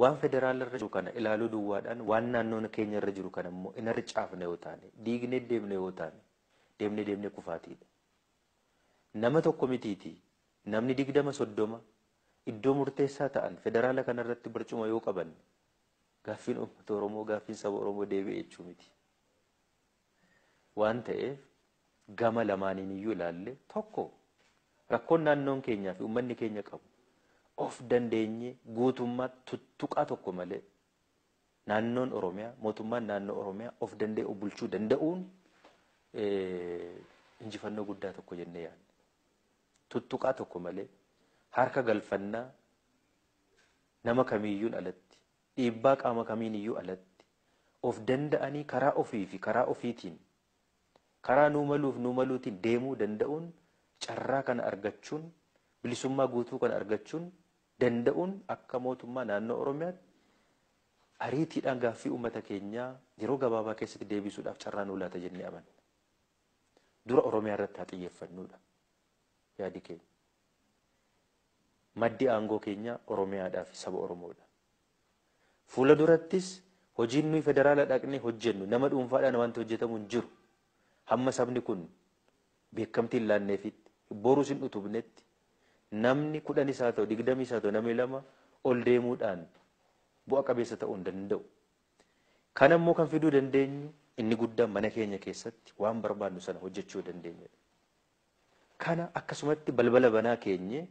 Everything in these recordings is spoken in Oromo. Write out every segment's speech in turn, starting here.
waan federaal irra jiru kana ilaaluu duwwaadhaan waan naannoon keenya irra jiru kana immoo in harcaafne yoo taane diignee deemne yoo taane deemne kufaatiidha. Nama tokko mitiiti namni 20-30 iddoo murteessaa ta'an federaala kana irratti barcuma yoo qaban gaaffiin uummata Oromoo gaaffiin saba Oromoo deebi'ee jechuu miti. Waan ta'eef gama lamaaniin iyyuu ilaalle tokko rakkoon naannoon keenyaa fi uummanni keenya qabu of dandeenye guutummaa tuttuqaa tokko malee naannoon Oromiyaa mootummaan naannoo Oromiyaa of danda'e bulchuu danda'uun injifannoo guddaa tokko jennee yaadna. Tuttuqaa tokko malee harka galfannaa nama kamiiyyuun alatti dhiibbaa qaama kamiiniyyuu alatti of danda'anii karaa ofii fi karaa ofiitiin karaa nuu maluutiin deemuu danda'uun carraa kana argachuun bilisummaa guutuu kana argachuun danda'uun akka mootummaa naannoo Oromiyaatti ariitiidhaan gaaffii uummata keenyaa yeroo gabaabaa keessatti deebisuudhaaf carraa nuu laata jennee amanna. Dura Oromiyaa irratti haa xiyyeeffannuudha yaadi keenya. Maddi aangoo keenya Oromiyaadhaa fi saba Oromoodha. Fuula durattis hojiin nuyi federaala dhaqnee hojjennu nama dhuunfaadhaan wanti hojjetamu hin jiru. Hamma sabni kun beekamtiin laanneefitti boruu sin utubnetti namni 10 isaa ta'u 20 isaa ta'u namni 2 ol deemuudhaan bu'a qabeessa ta'uu hin danda'u. Kana immoo kan fiduu dandeenyu inni guddaan mana keenya keessatti waan barbaannu sana hojjechuu dandeenyudha. Kana akkasumatti balbala banaa keenye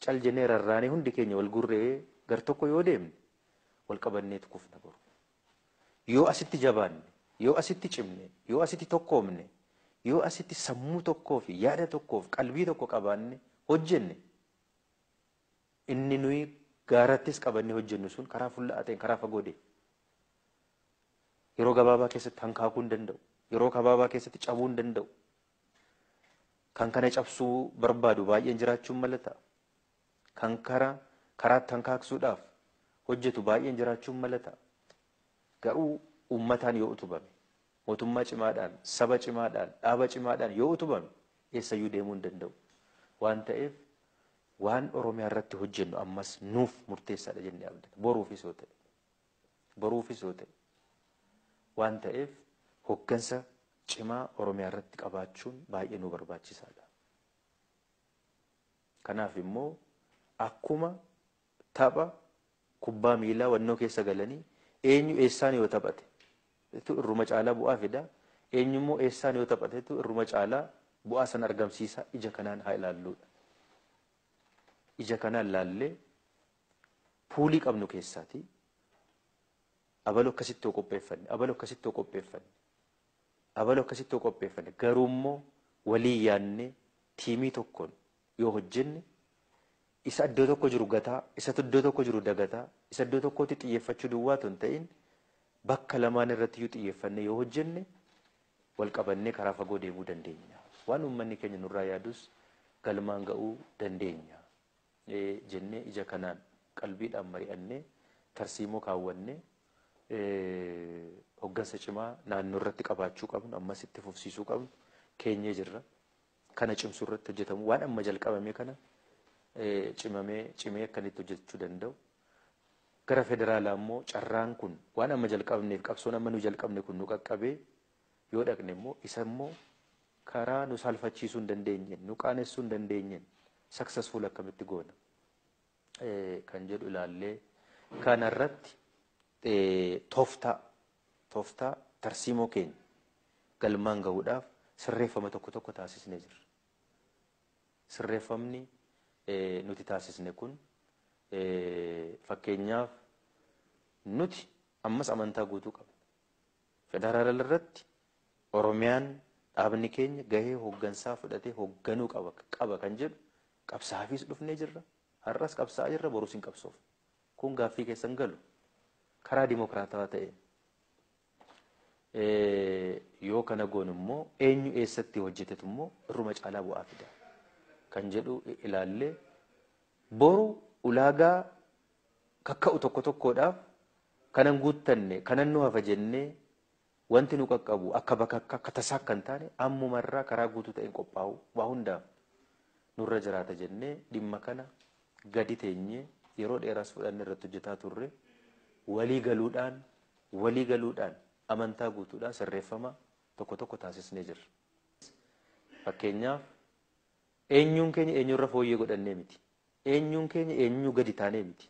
cal jennee rarraanee hundi keenya wal gurree gar tokko yoo deemne wal qabanneetu kufna boru. Yoo asitti jabaanne, yoo asitti cimne, yoo asitti tokkoomne, yoo asitti sammuu tokkoo fi yaada tokkoo fi qalbii tokko qabaanne hojjenne inni nuyi gaarattis qabannee hojjennu sun karaa fuulla'aa ta'een karaa fagoo deema. Yeroo gabaabaa keessatti hankaakuu hin danda'u. Yeroo gabaabaa keessatti cabuu hin danda'u. Kan kana cabsuu barbaadu baay'een jiraachuun mala ta'a. Kan karaatti hankaaksuudhaaf hojjetu baay'een jiraachuun mala ta'a. Garuu uummataan yoo utubame, mootummaa cimaadhaan, saba cimaadhaan, dhaaba cimaadhaan yoo utubame eessayyuu deemuu hin danda'u. Waan ta'eef waan Oromiyaa irratti hojjennu ammas nuuf murteessaadha jennee abdata. Boruufis yoo ta'e. Boruufis yoo ta'e. Waan ta'eef hoggansa cimaa Oromiyaa irratti qabaachuun baay'ee nu barbaachisaadha. Kanaaf immoo akkuma tapha kubbaa miilaa wannoo keessa galanii eenyu eessaan yoo taphate irruma caalaa bu'aa fida. Eenyu immoo eessaan yoo taphate irruma caalaa bu'aa san argamsiisa. Ija kanaan haa ilaalluudha. Ija kanaan laallee puulii qabnu keessaati. Abaloo akkasitti qopheeffanne, abaloo akkasitti qopheeffanne, abaloo akkasitti qopheeffanne. Garuu immoo walii yaadne tiimii tokkoon yoo hojjenne isa iddoo tokko jiru gataa, isa iddoo tokko jiru dagataa, isa iddoo tokkotti xiyyeeffachuu duwwaa osoo hin ta'in bakka lamaan irratti yoo xiyyeeffanne yoo hojjenne wal qabannee karaa fagoo deemuu dandeenya. Waan uummanni keenya nurraa yaadus galmaan ga'uu dandeenya jennee ija kanaan qalbiidhaan mari'annee tarsiimoo kaawwannee hoggansa cimaa naannoo irratti qabaachuu qabnu ammas itti fufsiisuu qabnu keenyee jirra. Kana cimsuu irratti hojjetamu waan amma jalqabame kana cimee akkanitti hojjechuu danda'u. Gara federaalaa immoo carraan kun waan amma jalqabneef qabsoon amma nu jalqabne kun nu qaqqabee yoo dhaqne immoo isa immoo karaa nu saalfachiisuu hin dandeenyeen nu qaanessuu hin dandeenyeen successful akkamitti goona kan jedhu ilaallee kanarratti tooftaa tarsiimoo keenya galmaan gahuudhaaf sirreeffama tokko taasisnee jirra. Sirreeffamni nuti taasisne kun fakkeenyaaf nuti ammas amantaa guutuu qabna. Federaala irratti Oromiyaan dhaabni keenya gahee hoggansaa fudhatee hogganuu qaba kan jedhu qabsaafis dhufnee jirra. Har'as qabsaa jirra, borus hin qabsoof. Kun gaaffii keessan galu. Karaa dimokiraatawaa ta'een yoo kana goon immoo eenyu eessatti hojjetetu immoo irruma caalaa bu'aa fida kan jedhu ilaallee boru ulaagaa kakka'u tokkodhaaf kanan guuttanne kanan nu hafa jennee wanti nu qaqqabu akka tasaa kan taane ammumarraa karaa guutuu ta'een qophaa'u waa hundaaf nurra jiraata jennee dhimma kana gadi teenyee yeroo dheeraas fudhannee irratti hojjetaa turre walii galuudhaan amantaa guutuudhaan sirreeffama tokko tokko taasisnee jirra. Fakkeenyaaf eenyuun keenya eenyurra fooyyee godhannee miti. Eenyuun keenya eenyu gadi taanee miti.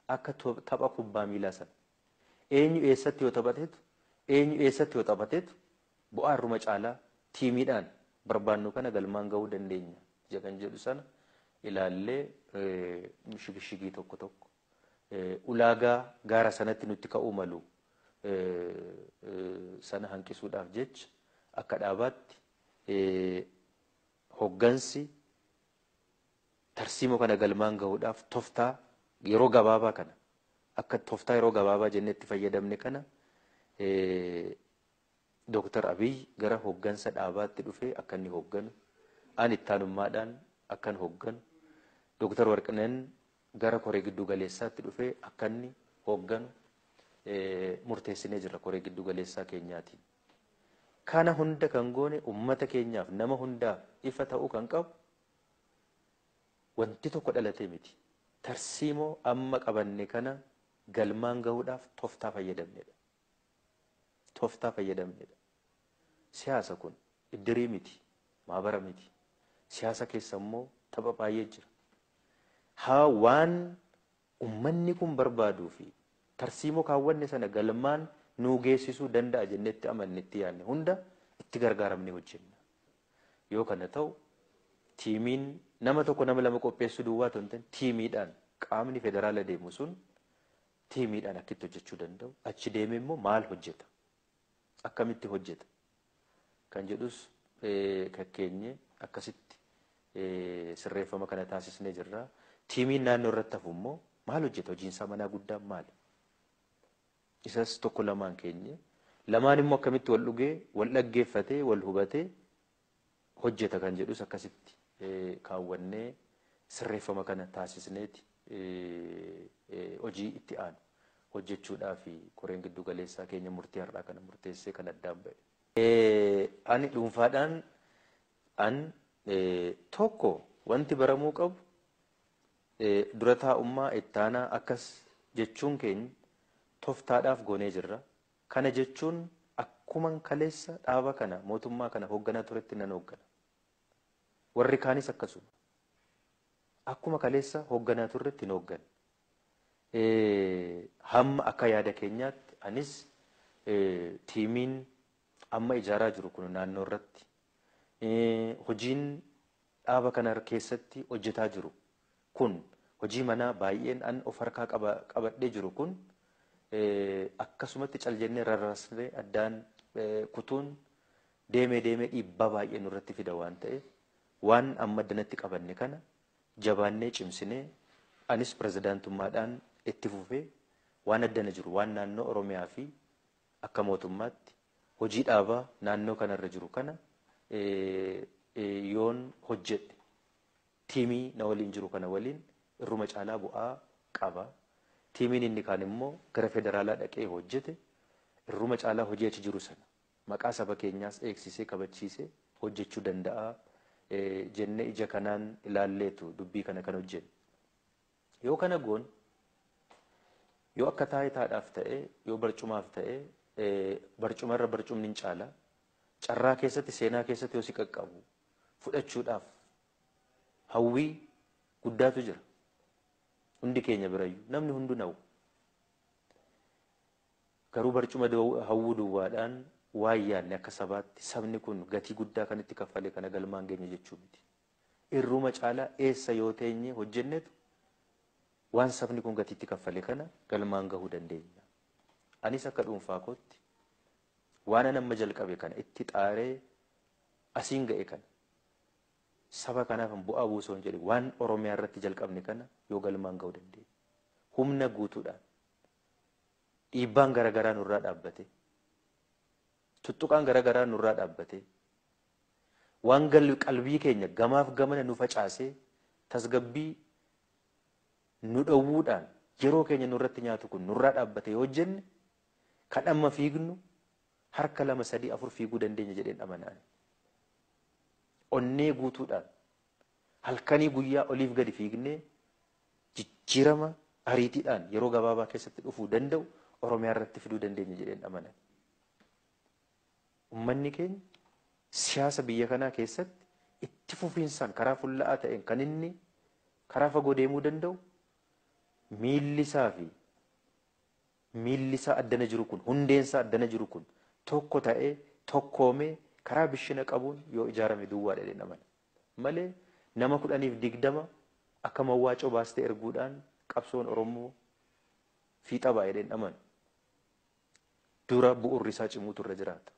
Akka tapha kubbaa miilaa sana. Eenyu eessatti yoo taphateetu bu'aa irruma caalaa tiimiidhaan barbaannu kana galmaan gahuu dandeenya. Kan jedhu sana ilaallee shigishigii tokko tokko ulaagaa gaara sanatti nutti ka'uu malu sana hanqisuudhaaf jecha akka dhaabaatti hoggansi tarsiimoo kana galmaan gahuudhaaf toftaa yeroo gabaabaa kana akka toftaa yeroo gabaabaa jennetti fayyadamne kana Dr. Abiy gara hoggansa dhaabaatti dhufee akka inni hogganu ani ittaanummaadhaan akkan hogganu Dr. Warqineen gara koree giddu galeessaatti dhufee akka inni hogganu murteessinee jirra koree giddu galeessaa keenyaatiin. Kana hunda kan goone ummata keenyaaf nama hundaaf ifa ta'uu kan qabu wanti tokko dhalatee miti. Tarsiimoo amma qabanne kana galmaan gahuudhaaf toftaa fayyadamnedha. Toftaa fayyadamnedha. Siyaasa kun iddirii miti, maabara miti. Siyaasa keessa immoo tapha baay'ee jira. Haa waan ummanni kun barbaaduu fi tarsiimoo kaawwanne sana galmaan nuu geessisuu danda'a jennetti amannetti yaadne hunda itti gargaaramne hojjenna. Yoo kana ta'u tiimiin nama tokko nama lama qopheessuu duwwaa ta'u hin tiimiidhaan qaamni federaala deemu sun tiimiidhaan akkitti hojjechuu danda'u. Achi deemee immoo maal hojjeta? Akkamitti hojjeta? Kan jedhus kakkeenye akkasitti sirreeffama kana taasisnee jirra. Tiimiin naannoo irratti hafu immoo maal hojjeta? Hojiinsaa manaa guddaan maali? Isas tokko lamaan keenye. Lamaan immoo akkamitti wal dhugee, wal dhaggeeffatee, wal hubatee hojjeta kan jedhus akkasitti kaawwannee sirreeffama kana taasisneeti hojii itti aanu hojjechuudhaaf koreen giddu galeessaa keenya murtii har'aa kana murteessee kan addaan ba'e. Ani dhuunfaadhaan tokko wanti baramuu qabu dura taa'ummaa ittaanaa akkas jechuun keenya toftaadhaaf goonee jirra. Kana jechuun akkuman kaleessa dhaaba kana mootummaa kana hoogganaa turetti nan hooggana. Warri kaanis akkasuma. Akkuma kaleessa hoogganaa turretti nan hooggana. Hamma akka yaada keenyaatti anis tiimiin amma ijaaraa jiru kun naannoo irratti hojiin dhaaba kana keessatti hojjetaa jiru kun hojii manaa baay'een an of harkaa qabadhee jiru kun akkasumatti caljennee rarraasnee addaan kutuun deemee dhiibbaa baay'ee nurratti fida waan ta'eef waan amma danatti qabanne kana jabaannee cimsinee anis pirezidaantummaadhaan itti fufee waan addana jiru waan naannoo Oromiyaa fi akka mootummaatti hojii dhaabaa naannoo kanarra jiru kana yoon hojjedhe tiimii na waliin jiru kana waliin irruma caalaa bu'aa qaba. Tiimiin inni kaan immoo gara federaalaa dhaqee hojjete irruma caalaa hojii achi jiru sana maqaa saba keenyaas eegsisee kabachiisee hojjechuu danda'a jennee ija kanaan ilaalleetu dubbii kana kan hojjenne. Yoo kana goon yoo akka taayitaadhaaf ta'e yoo barcumaaf ta'e barcumarra barcumni hin caala carraa keessatti seenaa keessatti yoo si qaqqabu fudhachuudhaaf hawwii guddaatu jira. Hundi keenya birayyuu namni hundu na'u. Garuu barcuma hawwuu duwwaadhaan waan yaadne akka sabaatti sabni kun gatii guddaa kan itti kaffalee kana galmaan geenye jechuu miti. Irruma caalaa eessa yoo teenye hojjennetu waan sabni kun gatii itti kaffalee kana galmaan gahuu dandeenya. Anis akka dhuunfaa kootti waan an amma jalqabe kana itti xaaree asiin ga'e kana saba kanaaf bu'aa buusoo hin jedhe waan Oromiyaa irratti jalqabne kana yoo galmaan gahuu dandeenya. Humna guutuudhaan dhiibbaan garaagaraa nurraa dhaabbate tuttuqaan garaagaraa nurraa dhaabbate waan qalbii keenya gamaaf gamana nu facaasee tasgabbii nu dhowwuudhaan yeroo keenya nurratti nyaatu kun nurraa dhaabbate yoo hojjenne kan amma fiignu harka 2 3 4 fiiguu dandeenya jedheen amanaan. Onnee guutuudhaan halkanii guyyaa oliif gadi fiignee jijjiirama ariitiidhaan yeroo gabaabaa keessatti dhufuu danda'u Oromiyaa irratti fiduu dandeenya jedheen amanan. Uummanni keenya siyaasa biyya kanaa keessatti itti fufiinsaan karaa fulla'aa ta'een kan inni karaa fagoo deemuu danda'u miilli isaa addana jiru kun hundeen isaa addana jiru kun tokko ta'ee tokkoomee karaa bishina qabuun yoo ijaarame duwwaa jedheen amanan. Malee nama 10-20 akka mawwaacoo baastee erguudhaan qabsoon Oromoo fiixa baay'ee jedheen amanan. Dura bu'uurri isaa cimuutu irra jiraata.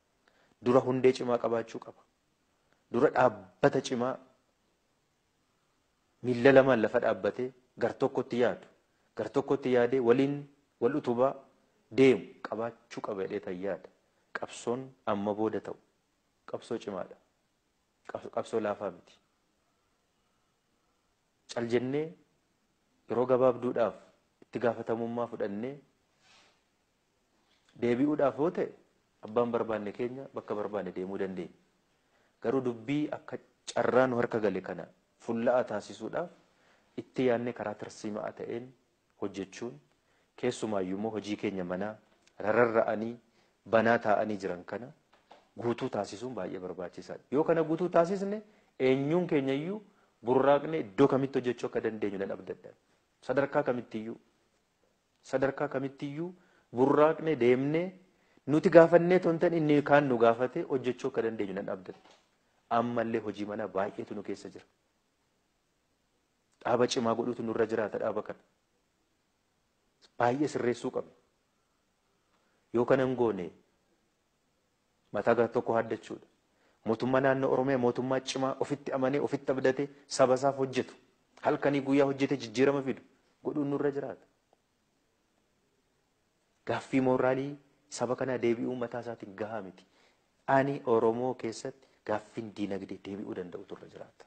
Dura hundee cimaa qabaachuu qaba. Dura dhaabbata cimaa miilla lamaan lafa dhaabbatee gar tokkotti yaadu, gar tokkotti yaadee waliin wal utubaa deemu qabaachuu qaba jedhee tan yaada. Qabsoon amma booda ta'u qabsoo cimaadha. Qabsoo laafaa miti. Cal jennee yeroo gabaabduudhaaf itti gaafatamummaa fudhannee deebi'uudhaaf yoo ta'e abbaan barbaanne keenya bakka barbaanne deemuu dandeenya. Garuu dubbii akka carraan harka gale kana fulla'aa taasisuudhaaf itti yaadne karaa tarsiimaa ta'een hojjechuun keessumaayyuu immoo hojii keenya manaa rarra'anii banaa taa'anii jiran kana guutuu taasisuun baay'ee barbaachisaadha. Yoo kana guutuu taasisne eenyuun keenyayyuu burraaqne iddoo kamitti hojjechuu akka dandeenyu nan abdadha. Sadarkaa kamittiyyuu burraaqne deemnee nuti gaafannee tontan inni kaan nu gaafate hojjechuu akka dandeenyu nan abdadha. Ammallee hojii manaa baay'eetu nu keessa jira. Dhaaba cimaa godhutu nurra jiraata dhaaba kana. Baay'ee sirreessuu qabna. Yoo kana hin goone mataa gara tokko haaddachuudha. Mootummaa naannoo Oromiyaa mootummaa cimaa ofitti amanee ofitti abdatee saba isaaf hojjetu. Halkanii guyyaa hojjetee jijjiirama fidu godhuun nurra jiraata. Gaaffii mooraalii saba kanaa deebi'uu mataa isaatiin gahaa miti. Ani Oromoo keessatti gaaffiin diinagdee deebi'uu danda'u turre jiraata.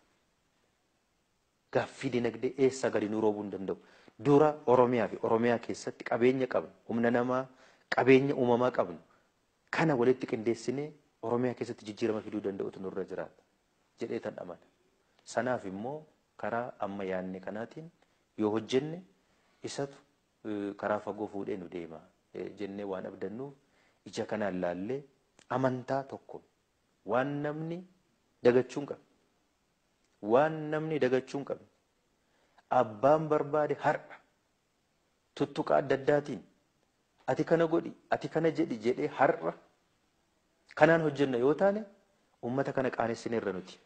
Gaaffii diinagdee eessa gadi nu roobuu hin danda'u. Dura Oromiyaa fi Oromiyaa keessatti qabeenya qabnu, humna namaa, qabeenya uumamaa qabnu. Kana walitti qindeessinee Oromiyaa keessatti jijjiirama fiduu danda'utu nurra jiraata jedhee tan amana. Sanaaf immoo karaa amma yaanne kanaatiin yoo hojjenne isatu karaa fagoo fuudhee nu deema jennee waan abdannuuf ija kanaan laallee amantaa tokko waan namni dagachuu hin qabne. Waan namni dagachuu hin qabne. Abbaan barbaade har'a tuttuqa adda addaatiin ati kana godhi, ati kana jedhi jedhee har'a kanaan hojjenna yoo taane ummata kana qaanessineerra nuti.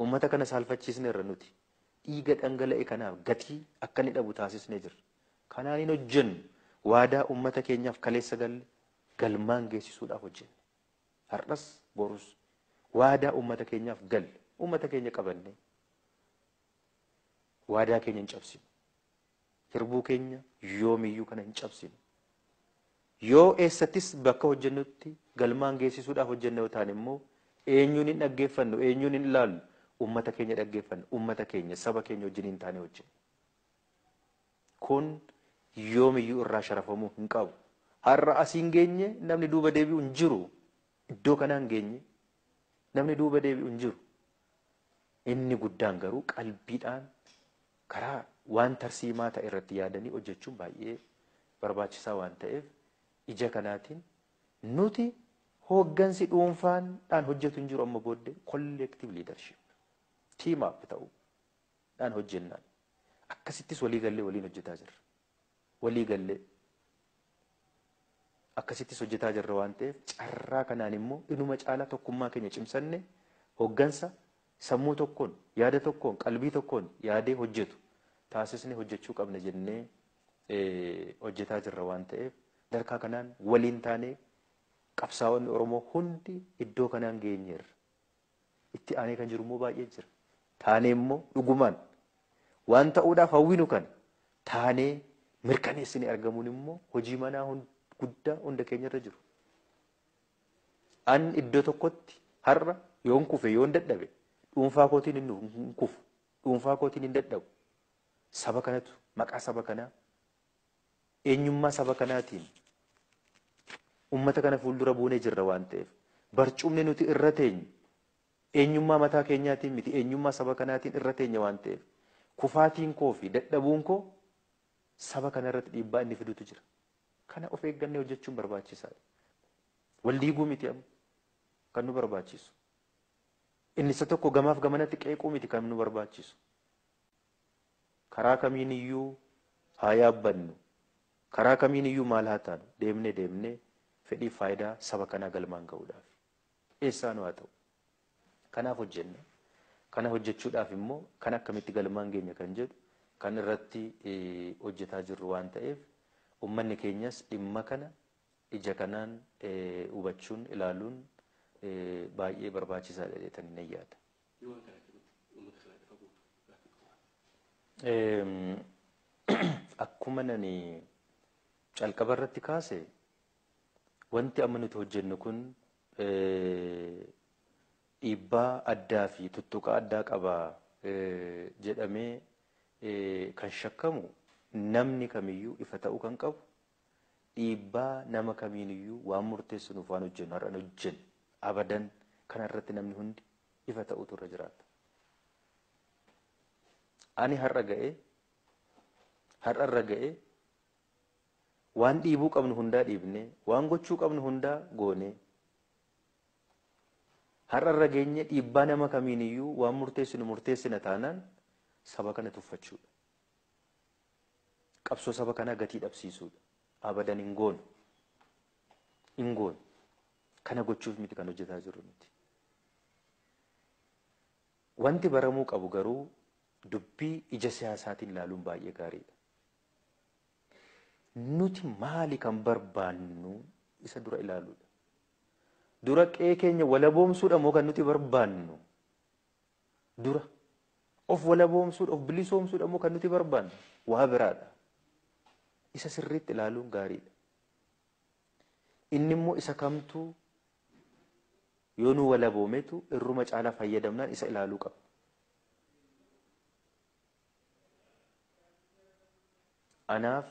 Ummata kana saalfachiisneerra nuti. Dhiiga dhangala'e kanaaf gatii akka inni dhabu taasisnee jirra. Kanaan hin hojjennu waadaa ummata keenyaaf kaleessa galle galmaan geessisuudhaaf hojjenne. Har'as borus waadaa ummata keenyaaf galle ummata keenya qabanne waadaa keenya hin cabsinu. Hirbuu keenya yoomiyyuu kana hin cabsinu. Yoo eessattis bakka hojjennutti galmaan geessisuudhaaf hojjenna yoo taane immoo eenyuun hin dhaggeeffannu, eenyuun hin ilaallu, ummata keenya dhaggeeffannu, ummata keenya saba keenya wajjin hin taane hojjenna. Kun yoomiyyuu irraa sharafamuu hin qabu. Har'a asiin geenye namni duuba deebi'u hin jiru. Iddoo kanaan geenye namni duuba deebi'u hin jiru. Inni guddaan garuu qalbiidhaan karaa waan tarsiimaa ta'e irratti yaadanii hojjechuun baay'ee barbaachisaa waan ta'eef ija kanaatiin nuti hooggansi dhuunfaadhaan hojjetu hin jiru amma booddee collective leadership team up ta'uudhaan hojjennaan akkasittis walii gallee waliin hojjetaa jirra. Walii gallee akkasittis hojjetaa jirra waan ta'eef carraa kanaan immoo inuma caalaa tokkummaa keenya cimsanne hooggansa sammuu tokkoon yaada tokkoon qalbii tokkoon yaadee hojjetu taasisnee hojjechuu qabna jennee hojjetaa jirra waan ta'eef darkaa kanaan waliin taanee qabsaa'onni Oromoo hundi iddoo kanaan geenyeerra. Itti aanee kan jiru immoo baay'ee jira. Taanee immoo dhugumaan waan ta'uudhaaf hawwinu kan taanee mirkaneessinee argamuun immoo hojii manaa guddaa hunda keenyarra jiru. An iddoo tokkotti har'a yoon kufe yoon dadhabe dhuunfaa kootiin hin kufu, dhuunfaa kootiin hin dadhabu. Saba kanatu maqaa saba kanaa eenyummaa saba kanaatiin ummata kana fuuldura buunee jirra waan ta'eef barcumni nuti irra teenye eenyummaa mataa keenyaatiin miti eenyummaa saba kanaatiin irra teenye waan ta'eef kufaatiin koo fi dadhabuun koo saba kana irratti dhiibbaa inni fidutu jira. Kana of eeggannee hojjechuun barbaachisaadha. Wal diiguu miti amma kan nu barbaachisu. Inni isa tokko gamaaf gamanatti qeequu miti kan nu barbaachisu. Karaa kamiin iyyuu haa yaabbannu. Karaa kamiin iyyuu maal haa taanu deemnee fedhii faayidaa saba kanaa galmaan ga'uudhaaf. Eessaan haa ta'u. Kanaaf hojjenna. Kana hojjechuudhaaf immoo kan akkamitti galmaan geenya kan jedhu kan irratti hojjetaa jirru waan ta'eef uummanni keenyas dhimma kana ija kanaan hubachuun ilaaluun baay'ee barbaachisaadha jedhanii nan yaada. Akkuma nani calqaba irratti kaase wanti amma nuti hojjennu kun dhiibbaa addaa fi tuttuqa addaa qaba jedhamee kan shakkamu namni kamiyyuu ifa ta'uu kan qabu dhiibbaa nama kamiiniyyuu waan murteessinuuf waan hojjennu har'an hojjennu abadan kana irratti namni hundi ifa ta'utu irra jiraata. Ani har'a irra ga'e waan dhiibuu qabnu hundaa dhiibne waan gochuu qabnu hundaa goone har'a irra geenye dhiibbaa nama kamiiniyyuu waan murteessina taanaan saba kana tuffachuudha. Qabsoo saba kanaa gatii dhabsiisuudha. Abadan hin goonu. Kana gochuuf miti kan hojjetaa jirru miti. Wanti baramuu qabu garuu dubbii ija siyaasaatiin ilaaluun baay'ee gaariidha. Nuti maali kan barbaannu isa dura ilaaluudha. Dura qe'ee keenya walaboomsuudha moo kan nuti barbaannu? Dura of walaboomsuudha, of bilisoomsuudha moo kan nuti barbaannu? Waa biraadha. Isa sirriitti ilaaluun gaariidha. Inni immoo isa kamtu yoo nu walaboometu irruma caalaa fayyadamnaan isa ilaaluu qaba. Anaaf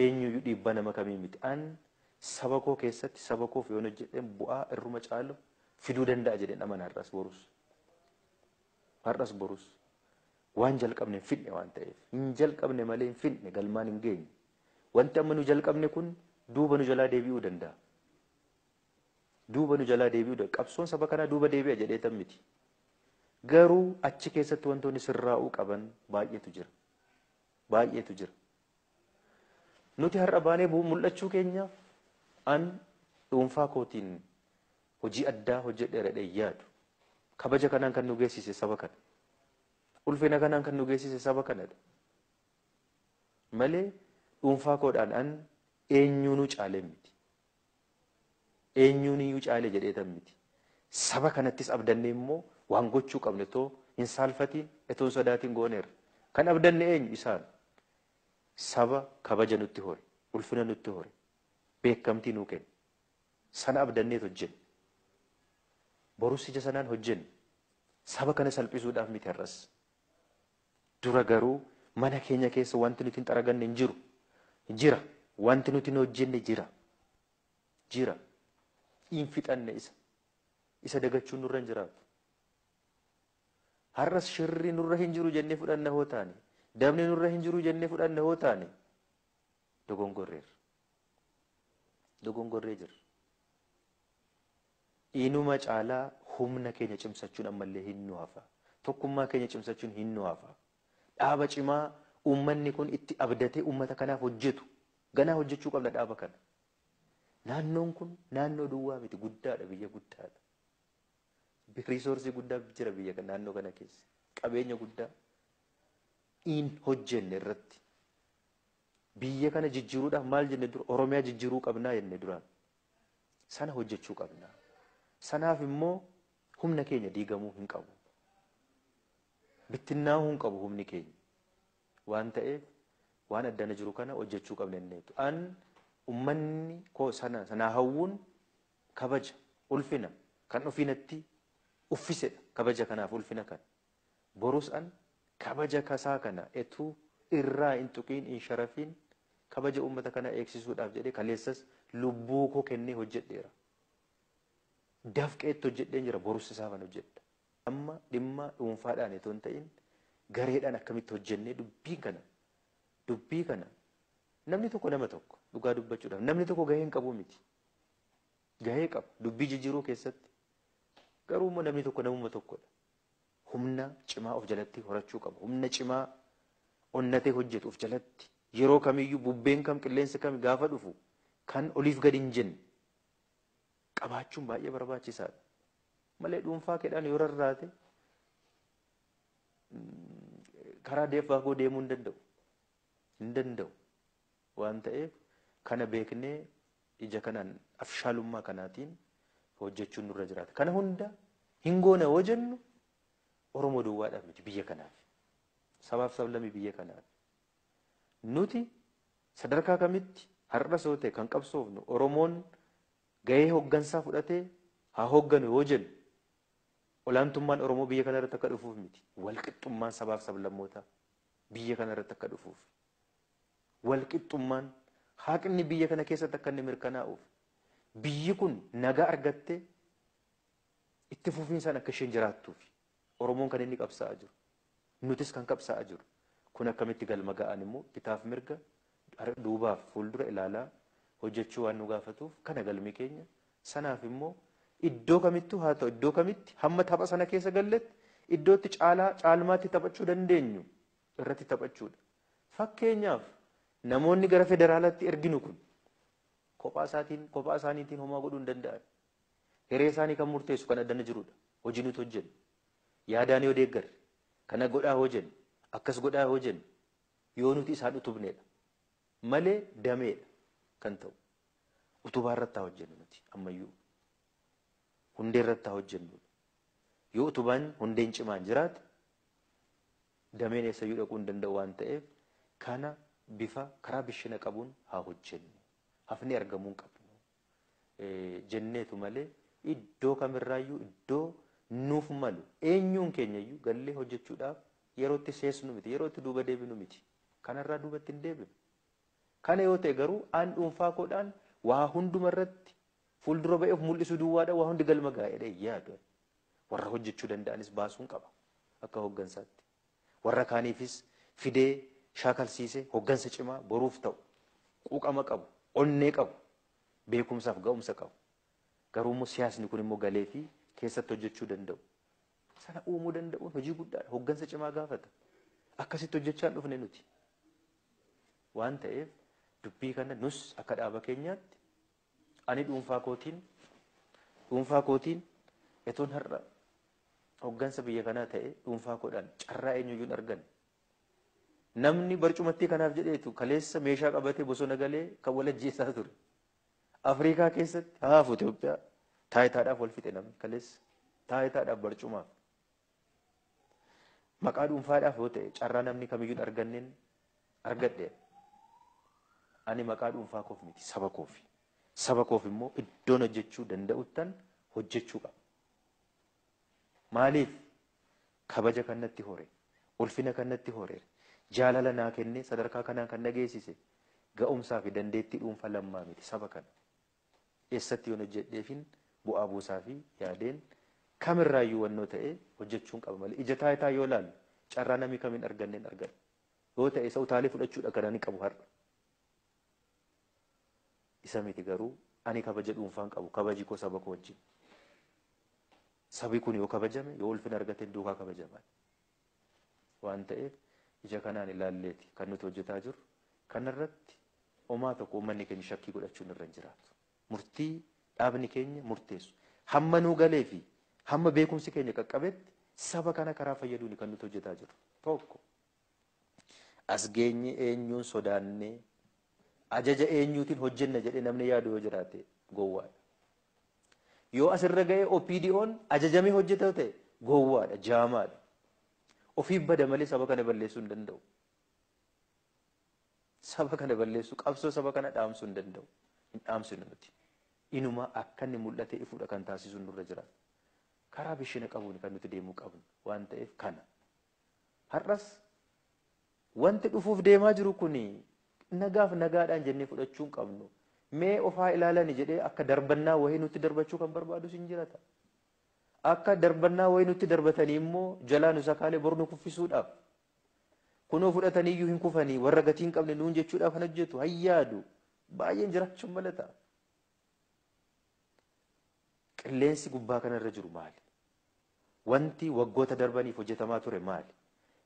eenyuyyuu dhiibbaa nama kamii miti. An saba koo keessatti saba koof yoo hojjedheen bu'aa irruma caalu fiduu danda'a jedheen amana har'as borus. Waan jalqabne hin fidne waan ta'eef hin jalqabne malee hin fidne galmaan hin geenye. Wanti amma nu jalqabne kun duuba nu jalaa deebi'uu danda'a. Qabsoon saba kanaa duuba deebi'a jedheetan miti. Garuu achi keessatti wantoonni sirraa'uu qaban baay'eetu jira. Nuti har'a baanee mul'achuu keenyaaf an dhuunfaa kootiin hojii addaa hojjedheera yaadu. Kabaja kanaan kan nu geessise saba kana. Ulfina kanaan kan nu geessise saba kanadha. Malee dhuunfaa koodhaan an eenyuunuu caale miti. Eenyuuniyyuu caale jedheetan miti. Saba kanattis abdanne immoo waan gochuu qabne too hin saalfatiin etoon sodaatiin gooneerra. Kan abdanne eenyu isaan? Saba kabaja nutti hore, ulfina nutti hore, beekamtii nuu kenne. Sana abdanneet hojjenne. Borus ija sanaan hojjenne. Saba kana salphisuudhaaf miti har'as. Dura garuu mana keenya keessa wanti nuti hin xaraganne hin jiru. Jira. Wanti nuti hin hojjenne jira. Hin fixanne isa. Isa dagachuun nurra hin jiraatu. Har'as shirri nurra hin jiru jennee fudhanna hoo taane. Dabni nurra hin jiru jennee fudhanna hoo taane. Dogongorree jirra. Inuma caalaa humna keenya cimsachuun ammallee hin nu hafa. Tokkummaa keenya cimsachuun hin nu hafa. Dhaaba cimaa uummanni kun itti abdatee uummata kanaaf hojjetu. Ganaa hojjechuu qabna dhaaba kana. Naannoon kun naannoo duwwaa miti guddaadha, biyya guddaadha. Riisoorsii guddaa jira biyya naannoo kana keessa. Qabeenya guddaa in hojjenne irratti. Biyya kana jijjiiruudhaaf maal jenne dura? Oromiyaa jijjiiruu qabnaa jenne duraan. Sana hojjechuu qabna. Sanaaf immoo humna keenya diigamuu hin qabu. Bittinnaa'uu hin qabu humni keenya. Waan ta'eef waan addana jiru kana hojjechuu qabna jenneetu. An ummanni koo sanaa hawwuun kabaja, ulfina kan ofiinatti uffisedha. Kabaja kanaaf ulfina kana. Borus an kabaja kasaa kana etuu irraa hin tuqiin hin sharafiin kabaja uummata kana eegsisuudhaaf jedhee kaleessas lubbuu koo kennee hojjedheera. Dafqeetti hojjedheen jira, borus isaa kan hojjedha. Amma dhimma dhuunfaadhaan itoo hin ta'in gareedhaan akkamitti hojjennee dubbiin kana dubbii kana namni tokko nama tokko dhugaa dubbachuudhaaf namni tokko gahee hin qabu miti. Gahee qaba dubbii jijjiiruu keessatti. Garuu immoo namni tokko namuma tokkodha. Humna cimaa of jalatti horachuu qaba. Humna cimaa onnatee hojjetu of jalatti yeroo kamiyyuu bubbeen kam qilleensi kam gaafa dhufu kan oliif gadi hin jenne qabaachuun baay'ee barbaachisaadha. Malee dhuunfaa keedhaan yoo rarraate karaa deeffagoo deemuu hin danda'u. Hin danda'u waan ta'eef kana beeknee ija kanaan afshaalummaa kanaatiin hojjechuun nurra jiraata. Kana hunda hin goone yoo jennu Oromoo duwwaadhaaf miti biyya kanaaf. Sabaaf sablammii biyya kanaaf. Nuti sadarkaa kamitti har'a soote kan qabsoofnu Oromoon gahee hoggansaa fudhatee haa hogganu yoo jennu olaantummaan Oromoo biyya kana irratti akka dhufuuf miti. Walqixxummaan sabaaf sablammootaa biyya kana irratti akka dhufuuf. Walqixxummaan haqni biyya kana keessatti akka inni mirkanaa'uuf. Biyyi kun nagaa argattee itti fufiinsaan akka isheen jiraattuuf. Oromoon kan inni qabsaa'aa jiru. Nutis kan qabsaa'aa jiru. Kun akkamitti galma ga'an immoo bitaaf mirga duubaaf fuuldura ilaalaa hojjechuu waan nu gaafatuuf kana galmi keenya sanaaf immoo iddoo kamittuu haa ta'u iddoo kamitti hamma tapha sana keessa galletti iddootti caalmaatti taphachuu dandeenyu irratti taphachuudha. Fakkeenyaaf namoonni gara federaalaatti erginu kun kophaa isaaniitiin homaa godhuu hin danda'an. Hiree isaanii kan murteessu kan addana jirudha. Hojii nuti hojjennu. Yaadaan yoo deeggarre kana godhaa yoo jennu akkas godhaa yoo jennu yoo nuti isaan utubneedha. Malee dameedha kan ta'u. Utubaa irratti haa hojjennu nuti ammayyuu. Hundee irratti haa hojjennu. Yoo utubaan hundeen cimaan jiraate dameen eessayyuu dhaquu hin danda'u waan ta'eef kana bifa karaa bishina qabuun haa hojjennu. Hafni argamuu hin qabnu. Jenneetu malee iddoo kamirraayyuu iddoo nuuf malu eenyuun keenyayyuu gallee hojjechuudhaaf yerootti seesnu miti yerootti duuba deebinu miti. Kanarraa duubatti hin deebinu. Kana yoo ta'e garuu aan dhuunfaa koodhaan waa hunduma irratti fuuldura ba'ee of mul'isu duwwaadha waa hundi galma gaa'edha yaadu. Warra hojjechuu danda'anis baasuun qaba akka hoggansaatti. Warra kaaniifis fidee shaakalsiisee hoggansa cimaa boruuf ta'u quuqama qabu onnee qabu beekumsaaf ga'umsa qabu. Garuu immoo siyaasni kun immoo galee fi keessatti hojjechuu danda'u. Sana uumuu danda'uun hojii guddaadha. Hoggansa cimaa gaafata. Akkasitti hojjechaa hin dhufne nuti. Waan ta'eef dubbii kana nus akka dhaaba keenyaatti ani dhuunfaa kootiin etoon har'a hoggansa biyya kanaa ta'e dhuunfaa koodhaan carraa eenyuyyuu hin argan. Namni barcumatti kanaaf jedheetu kaleessa meeshaa qabatee bosona galee kan wal ajjeessaa ture. Afrikaa keessatti haafu Itoophiyaa taayitaadhaaf wal fixe namni kaleessa taayitaadhaaf barcumaaf. Maqaa dhuunfaadhaaf yoo ta'e carraa namni kamiyyuu hin arganneen argadhe. Ani maqaa dhuunfaa koof miti saba koofi. Saba koof immoo iddoon hojjechuu danda'uttan hojjechuu qaba. Maaliif kabaja kanatti hore ulfina kanatti hore jaalala naa kennee sadarkaa kanaan kan nageessise ga'umsaa fi dandeettii dhuunfaa lammaa miti saba kana. Eessatti yoon hojjedheefin bu'aa buusaa fi yaadeen kamirraayyuu wannoo ta'e hojjechuun qaba malee ija taayitaa yoo laalu carraa namni kamiin arganneen argadha. Yoo ta'e isa utaalee fudhachuudha kan ani qabu har'a. Isa miti garuu ani kabaja dhuunfaan qabu kabaji koo saba koo wajjin. Sabi kun yoo kabajame yoo ulfina argate duukaa kabajaman. Waan ta'eef ija kanaan ilaalleeti kan nuti hojjetaa jirru kanarratti homaa tokko uummanni keenya shakkii godhachuun irra hin jiraatu. Murtii dhaabni keenya murteessu. Hamma nuu galee fi hamma beekumsi keenya qaqqabetti saba kana karaa fayyaduun kan nuti hojjetaa jirru. Tokko as geenye eenyuun sodaannee ajaja eenyuutiin hojjenna jedhee namni yaadu yoo jiraate gowwaadha. Yoo asirra ga'ee OPDO'n ajajamee hojjeta ta'e gowwaadha, jaamaadha. Ofiif bada malee saba kana balleessuu hin danda'u. Saba kana balleessuu qabsoo saba kana dhaamsuu hin danda'u. Hin dhaamsinu nuti. Inuma akka inni mul'ate ifuudha kan taasisu nurra jira. Karaa bishina qabuun kan nuti deemuu qabnu waan ta'eef kana. Har'as wanti dhufuuf deemaa jiru kuni nagaaf nagaadhaan jennee fudhachuu hin qabnu. Mee ofaa ilaalani jedhee akka darbannaa wayii nutti darbachuu kan barbaadu sin jirata. Akka darbannaa wayii nutti darbatanii immoo jalaa nu sakaalee bor nu kuffisuudhaaf. kunoo fudhataniiyyuu hin kufanii warra gatii hin qabne nuun jechuudhaaf kan hojjetu hayyaadu baay'een jiraachuun mala ta'a. Qilleensi gubbaa kanarra jiru maali? Wanti waggoota darbaniif hojjetamaa ture maali?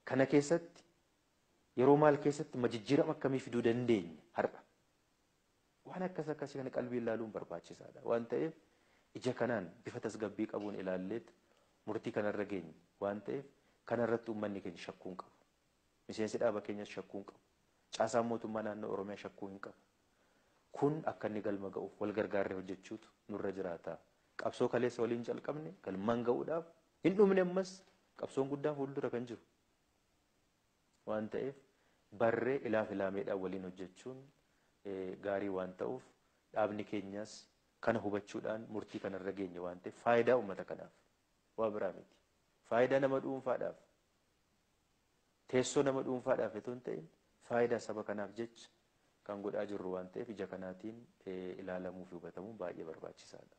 Kana keessatti yeroo maal keessatti jijjiirama akkamii fiduu dandeenya har'a? Waan akkasii kana qalbii ilaaluun barbaachisaadha. Waan ta'eef ija kanaan bifa tasgabbii qabuun ilaalleet murtii kanarra geenye waan ta'eef kanarratti uummanni keenya shakkuu hin qabu. Miseensi dhaaba keenyas shakkuu hin qabu. Caasaan mootummaa naannoo Oromiyaa shakkuu hin qabu. Kun akka inni galma ga'uuf wal gargaarree hojjechuutu nurra jiraata. Qabsoo kaleessa waliin calqabne galmaan ga'uudhaaf hin dhumne ammas qabsoon guddaan fuuldura kan jiru. Waan ta'eef barree ilaaf ilaameedhaan waliin hojjechuun gaarii waan ta'uuf dhaabni keenyas kana hubachuudhaan murtii kanarra geenye waan ta'eef faayidaa uummata kanaaf waa biraa miti. Faayidaa nama dhuunfaadhaaf teessoo nama dhuunfaadhaaf itoo hin ta'in faayidaa saba kanaaf jecha kan godhaa jirru waan ta'eef ija kanaatiin ilaalamuu fi hubatamuun baay'ee barbaachisaadha.